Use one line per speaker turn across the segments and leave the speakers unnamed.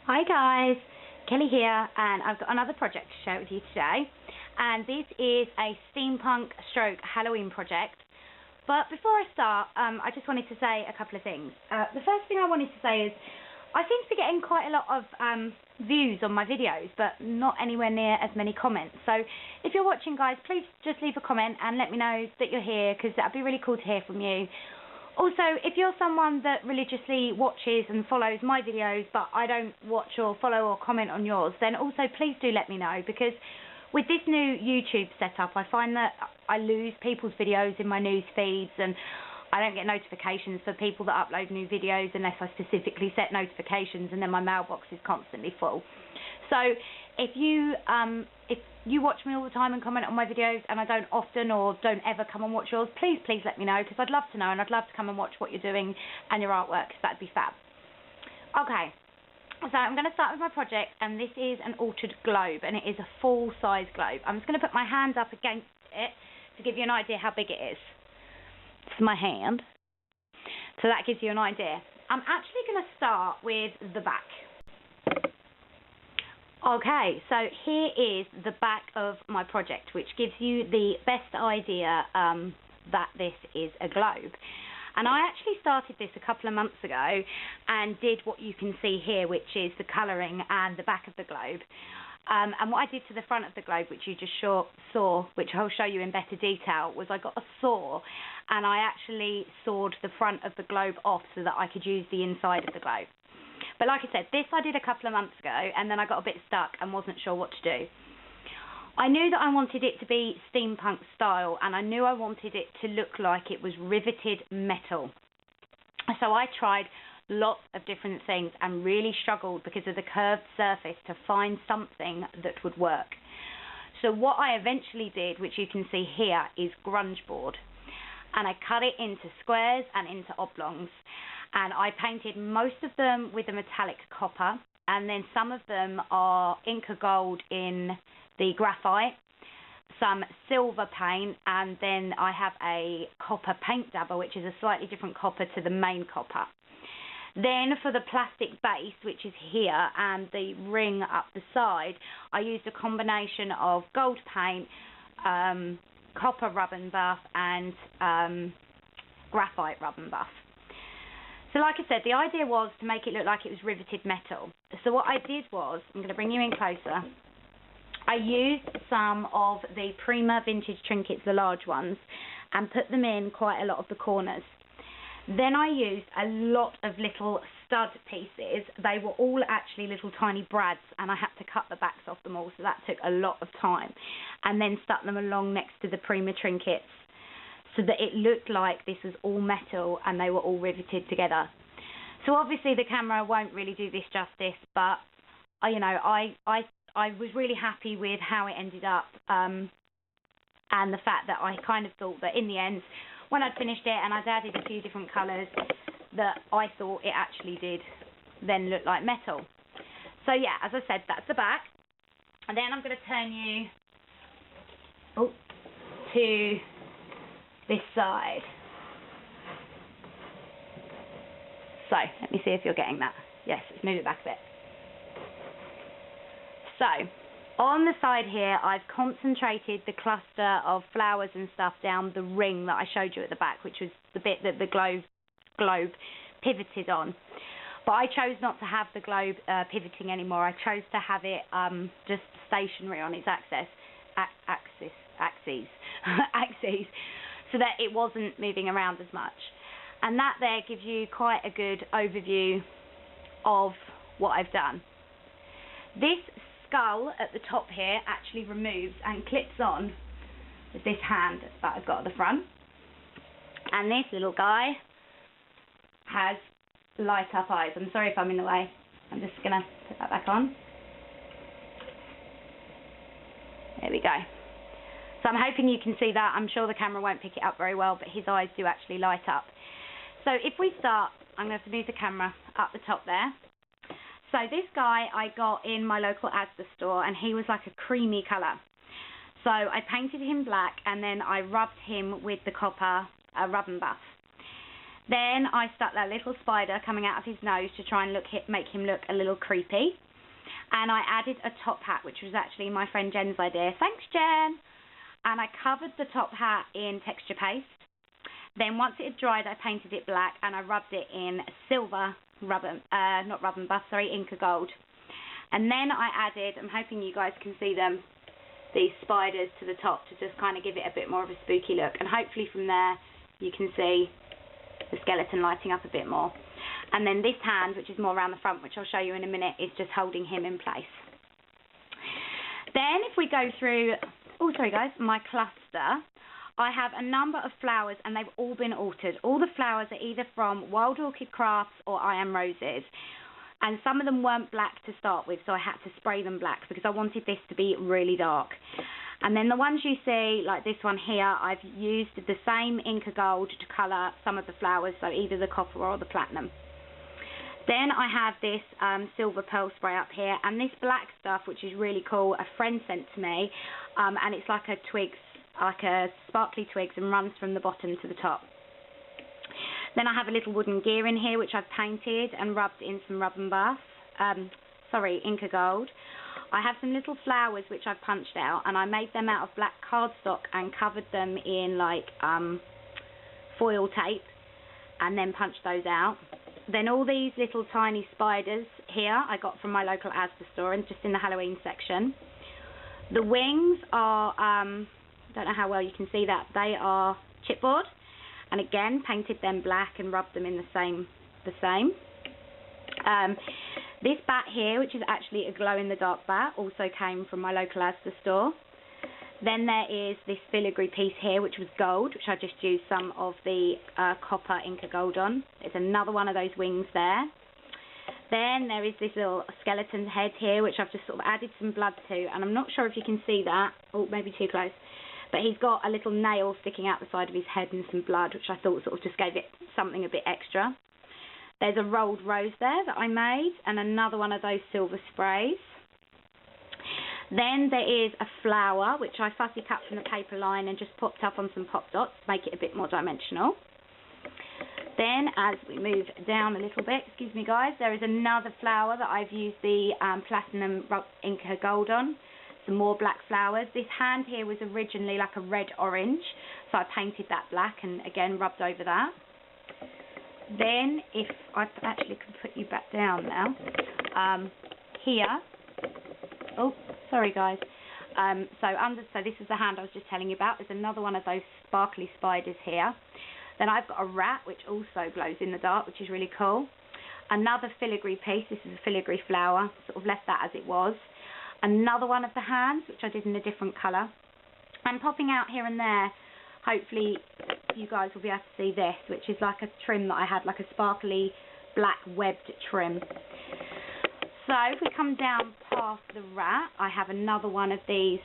Hi guys, Kelly here, and I've got another project to share with you today, and this is a steampunk stroke Halloween project. But before I start, I just wanted to say a couple of things. The first thing I wanted to say is I seem to be getting quite a lot of views on my videos, but not anywhere near as many comments. So if you're watching, guys, please just leave a comment and let me know that you're here, because that'd be really cool to hear from you. Also, if you're someone that religiously watches and follows my videos, but I don't watch or follow or comment on yours, then also please do let me know, because with this new YouTube setup, I find that I lose people's videos in my news feeds, and I don't get notifications for people that upload new videos unless I specifically set notifications, and then my mailbox is constantly full. So if you watch me all the time and comment on my videos and I don't often or don't ever come and watch yours, please let me know, because I'd love to know, and I'd love to come and watch what you're doing and your artwork, because that'd be fab. Okay, so I'm going to start with my project, and this is an altered globe, and it is a full-size globe. I'm just going to put my hand up against it to give you an idea how big it is. This is my hand, so that gives you an idea. I'm actually going to start with the back. Okay, so here is the back of my project, which gives you the best idea that this is a globe. And I actually started this a couple of months ago and did what you can see here, which is the colouring and the back of the globe. And what I did to the front of the globe, which you just saw, which I'll show you in better detail, was I got a saw and I actually sawed the front of the globe off so that I could use the inside of the globe. But like I said, this I did a couple of months ago, and then I got a bit stuck and wasn't sure what to do. I knew that I wanted it to be steampunk style, and I knew I wanted it to look like it was riveted metal. So I tried lots of different things and really struggled because of the curved surface to find something that would work. So what I eventually did, which you can see here, is grunge board. And I cut it into squares and into oblongs. And I painted most of them with a metallic copper, and then some of them are Inca gold in the graphite, some silver paint, and then I have a copper paint dabber, which is a slightly different copper to the main copper. Then for the plastic base, which is here, and the ring up the side, I used a combination of gold paint, copper rub and buff, and graphite rub and buff. So like I said, the idea was to make it look like it was riveted metal. So what I did was, I'm going to bring you in closer, I used some of the Prima vintage trinkets, the large ones, and put them in quite a lot of the corners. Then I used a lot of little stud pieces. They were all actually little tiny brads, and I had to cut the backs off them all, so that took a lot of time. And then stuck them along next to the Prima trinkets, so that it looked like this was all metal and they were all riveted together. So obviously the camera won't really do this justice, but you know, I was really happy with how it ended up, and the fact that I kind of thought that in the end, when I'd finished it and I'd added a few different colours, that I thought it actually did then look like metal. So yeah, as I said, that's the back. And then I'm going to turn you to this side. So let me see if you're getting that. Yes, let's move it back a bit. So on the side here, I've concentrated the cluster of flowers and stuff down the ring that I showed you at the back, which was the bit that the globe pivoted on. But I chose not to have the globe pivoting anymore. I chose to have it just stationary on its axes, so that it wasn't moving around as much. And that there gives you quite a good overview of what I've done. This skull at the top here actually removes and clips on with this hand that I've got at the front. And this little guy has light up eyes. I'm sorry if I'm in the way. I'm just going to put that back on. There we go. So I'm hoping you can see that. I'm sure the camera won't pick it up very well, but his eyes do actually light up. So if we start, I'm going to have to move the camera up the top there. So this guy I got in my local Asda store, and he was like a creamy colour. So I painted him black, and then I rubbed him with the copper rub and buff. Then I stuck that little spider coming out of his nose to try and make him look a little creepy. And I added a top hat, which was actually my friend Jen's idea. Thanks, Jen! And I covered the top hat in texture paste. Then once it had dried, I painted it black and I rubbed it in silver Inca Gold. And then I added, I'm hoping you guys can see them, these spiders to the top to just kind of give it a bit more of a spooky look. And hopefully from there you can see the skeleton lighting up a bit more. And then this hand, which is more around the front, which I'll show you in a minute, is just holding him in place. Then if we go through, oh sorry guys, my cluster, I have a number of flowers and they've all been altered. All the flowers are either from Wild Orchid Crafts or I Am Roses. And some of them weren't black to start with, so I had to spray them black because I wanted this to be really dark. And then the ones you see, like this one here, I've used the same Inca Gold to colour some of the flowers, so either the copper or the platinum. Then I have this silver pearl spray up here, and this black stuff, which is really cool, a friend sent to me, and it's like a twigs, like a sparkly twigs, and runs from the bottom to the top. Then I have a little wooden gear in here, which I've painted and rubbed in some rub and buff, Inca Gold. I have some little flowers which I've punched out, and I made them out of black cardstock and covered them in like foil tape, and then punched those out. Then all these little tiny spiders here I got from my local Asda store, and just in the Halloween section. The wings are, don't know how well you can see that, they are chipboard, and again painted them black and rubbed them in the same. This bat here, which is actually a glow-in-the-dark bat, also came from my local Asda store. Then there is this filigree piece here, which was gold, which I just used some of the copper Inca Gold on. There's another one of those wings there. Then there is this little skeleton head here, which I've just sort of added some blood to, and I'm not sure if you can see that. Oh, maybe too close. But he's got a little nail sticking out the side of his head and some blood, which I thought sort of just gave it something a bit extra. There's a rolled rose there that I made, and another one of those silver sprays. Then there is a flower, which I fussy cut from the paper line and just popped up on some pop dots to make it a bit more dimensional. Then, as we move down a little bit, excuse me guys, there is another flower that I've used the platinum Inca Gold on. Some more black flowers. This hand here was originally like a red-orange, so I painted that black and again rubbed over that. Then, if I actually can put you back down now, here, oh, sorry guys, so this is the hand I was just telling you about. There's another one of those sparkly spiders here. Then I've got a rat, which also glows in the dark, which is really cool. Another filigree piece, this is a filigree flower, sort of left that as it was. Another one of the hands, which I did in a different colour. And popping out here and there, hopefully you guys will be able to see this, which is like a trim that I had, like a sparkly black webbed trim. So if we come down past the rat, I have another one of these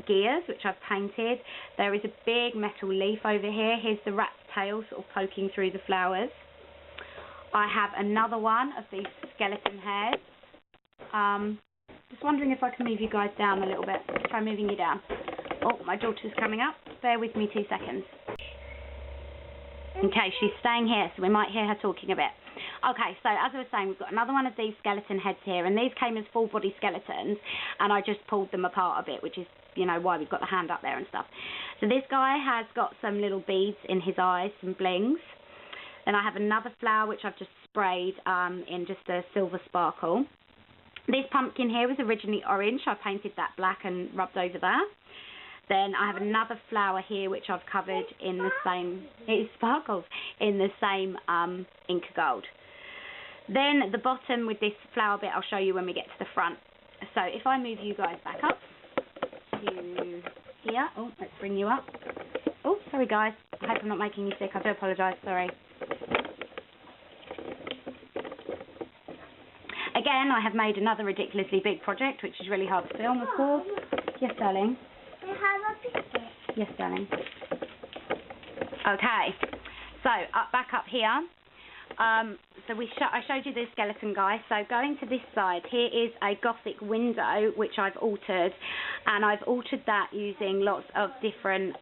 gears, which I've painted. There is a big metal leaf over here. Here's the rat's tail sort of poking through the flowers. I have another one of these skeleton heads. Just wondering if I can move you guys down a little bit. Let's try moving you down. Oh, my daughter's coming up. Bear with me 2 seconds. Okay, she's staying here, so we might hear her talking a bit. Okay, so as I was saying, we've got another one of these skeleton heads here, and these came as full body skeletons, and I just pulled them apart a bit, which is, you know, why we've got the hand up there and stuff. So this guy has got some little beads in his eyes, some blings. Then I have another flower, which I've just sprayed in just a silver sparkle. This pumpkin here was originally orange, so I painted that black and rubbed over that. Then I have another flower here, which I've covered in the same, it sparkles, in the same Inca Gold. Then at the bottom with this flower bit, I'll show you when we get to the front. So if I move you guys back up to here, oh, let's bring you up. Oh, sorry guys, I hope I'm not making you sick, I do apologise, sorry. Again, I have made another ridiculously big project, which is really hard to film, of course. Yes, darling. Yes, darling. Okay, so back up here. So I showed you the skeleton guy. So going to this side, here is a gothic window which I've altered, and I've altered that using lots of different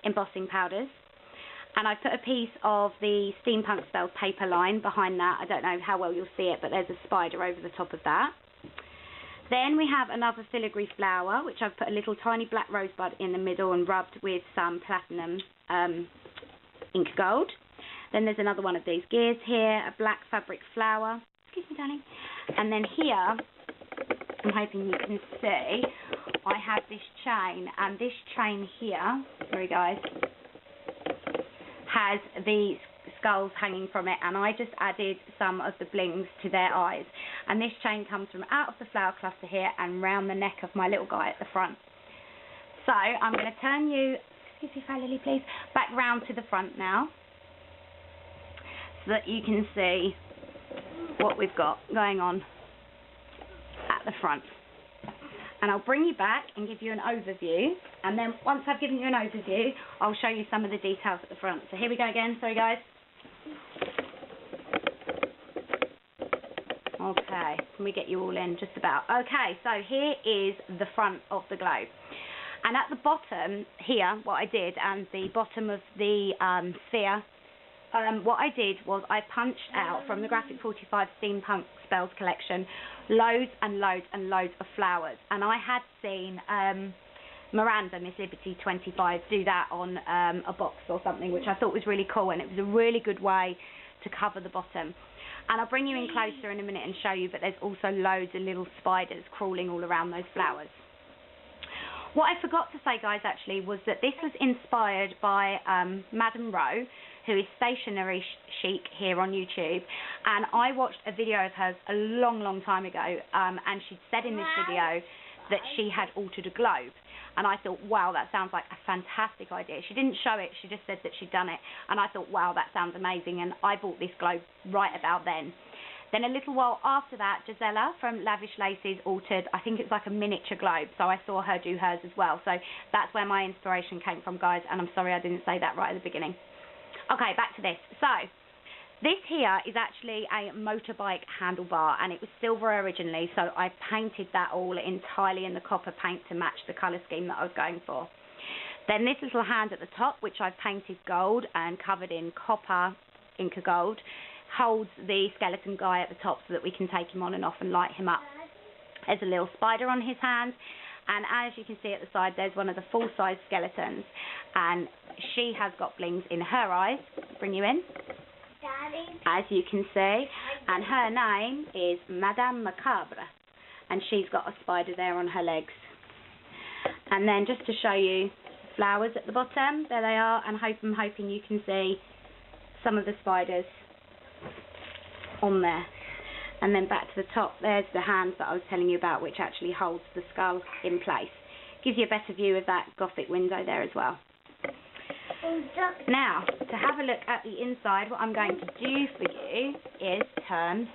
embossing powders. And I put a piece of the Steampunk Spells paper line behind that. I don't know how well you'll see it, but there's a spider over the top of that. Then we have another filigree flower, which I've put a little tiny black rosebud in the middle and rubbed with some platinum ink gold. Then there's another one of these gears here, a black fabric flower. Excuse me, darling. And then here, I'm hoping you can see, I have this chain, and this chain here, sorry guys, has these skulls hanging from it, and I just added some of the blings to their eyes. And this chain comes from out of the flower cluster here and round the neck of my little guy at the front. So I'm going to turn you, excuse me, Fair Lily, please, back round to the front now, so that you can see what we've got going on at the front. And I'll bring you back and give you an overview, and then once I've given you an overview, I'll show you some of the details at the front. So here we go again, sorry guys. Okay, can we get you all in just about? Okay, so here is the front of the globe. And at the bottom here, what I did, and the bottom of the sphere, what I did was I punched out from the Graphic 45 Steampunk Spells collection loads and loads and loads of flowers. And I had seen Miranda, Miss Liberty 25, do that on a box or something, which I thought was really cool, and it was a really good way to cover the bottom. And I'll bring you in closer in a minute and show you, but there's also loads of little spiders crawling all around those flowers. What I forgot to say, guys, actually, was that this was inspired by Madame Rowe, who is Stationery Chic here on YouTube, and I watched a video of hers a long, long time ago, and she'd said in this video that she had altered a globe, and I thought, wow, that sounds like a fantastic idea. She didn't show it, she just said that she'd done it, and I thought, wow, that sounds amazing, and I bought this globe right about then. Then a little while after that, Gisela from Lavish Laces altered, I think it's like a miniature globe, so I saw her do hers as well. So that's where my inspiration came from, guys, and I'm sorry I didn't say that right at the beginning. Okay, back to this. So this here is actually a motorbike handlebar, and it was silver originally, so I painted that all entirely in the copper paint to match the colour scheme that I was going for. Then this little hand at the top, which I've painted gold and covered in copper Inca gold, holds the skeleton guy at the top so that we can take him on and off and light him up. There's a little spider on his hand, and as you can see at the side, there's one of the full-size skeletons, and she has got blings in her eyes. Bring you in, Daddy, as you can see, and her name is Madame Macabre, and she's got a spider there on her legs. And then just to show you flowers at the bottom, there they are, and I'm hoping you can see some of the spiders on there. And then back to the top, there's the hands that I was telling you about, which actually holds the skull in place. Gives you a better view of that Gothic window there as well. Now, to have a look at the inside, what I'm going to do for you is turn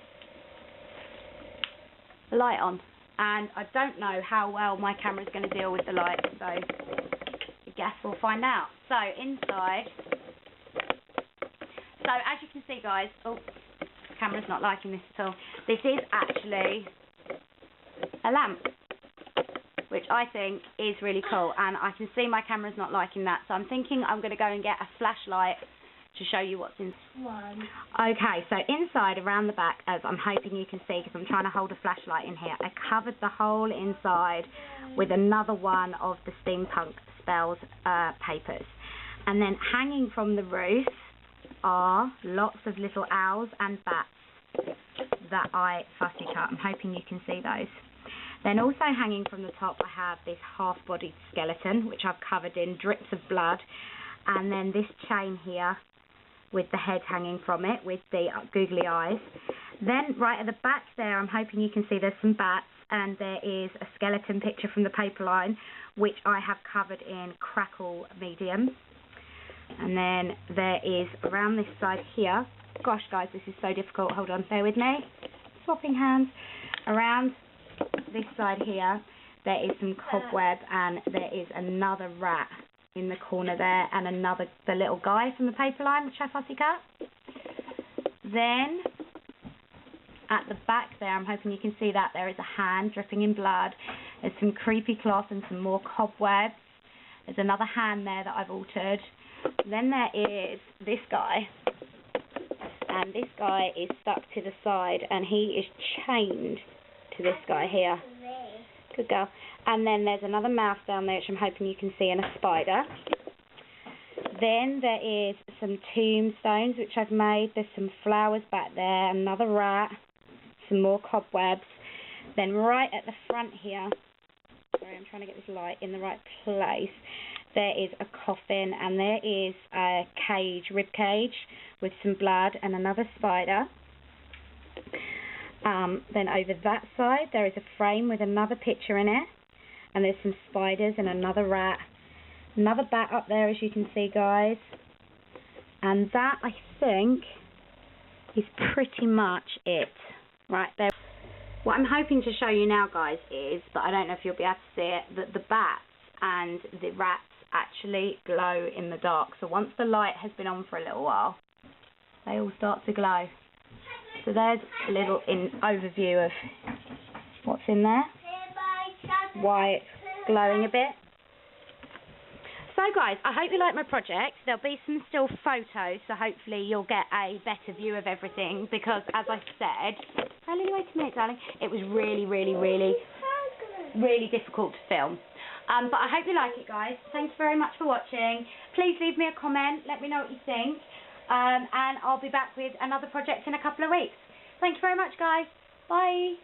the light on. And I don't know how well my camera's going to deal with the light, so I guess we'll find out. So, inside. So, as you can see, guys, oh, the camera's not liking this at all. This is actually a lamp, which I think is really cool, and I can see my camera's not liking that, so I'm thinking I'm going to go and get a flashlight to show you what's inside. Okay, so inside, around the back, as I'm hoping you can see, because I'm trying to hold a flashlight in here, I covered the whole inside with another one of the Steampunk Spells papers. And then hanging from the roof are lots of little owls and bats that I fussy cut. I'm hoping you can see those. Then also hanging from the top, I have this half-bodied skeleton, which I've covered in drips of blood, and then this chain here with the head hanging from it with the googly eyes. Then right at the back there, I'm hoping you can see there's some bats, and there is a skeleton picture from the paper line, which I have covered in crackle medium. And then there is around this side here, gosh guys, this is so difficult, hold on, bear with me, swapping hands, around this side here there is some cobweb, and there is another rat in the corner there, and the little guy from the paper line which I fussy cut. Then at the back there, I'm hoping you can see that there is a hand dripping in blood, there's some creepy cloth and some more cobwebs, there's another hand there that I've altered, Then there is this guy. And this guy is stuck to the side, and he is chained to this guy here. Good girl. And then there's another mouse down there, which I'm hoping you can see, and a spider. Then there is some tombstones, which I've made. There's some flowers back there, another rat, some more cobwebs. Then right at the front here, sorry, I'm trying to get this light in the right place, there is a coffin, and there is a cage, rib cage, with some blood and another spider. Then over that side, there is a frame with another picture in it, and there's some spiders and another rat. Another bat up there, as you can see, guys. And that, I think, is pretty much it. Right there. What I'm hoping to show you now, guys, is, but I don't know if you'll be able to see it, that the bats and the rats actually glow in the dark. So once the light has been on for a little while, they all start to glow. So there's a little overview of what's in there, why it's glowing a bit. So guys, I hope you like my project. There'll be some still photos, so hopefully you'll get a better view of everything, because as I said, Ellie, wait a minute, darling, it was really, really, really, really difficult to film. But I hope you like it, guys. Thanks very much for watching. Please leave me a comment, let me know what you think, and I'll be back with another project in a couple of weeks. Thank you very much, guys. Bye.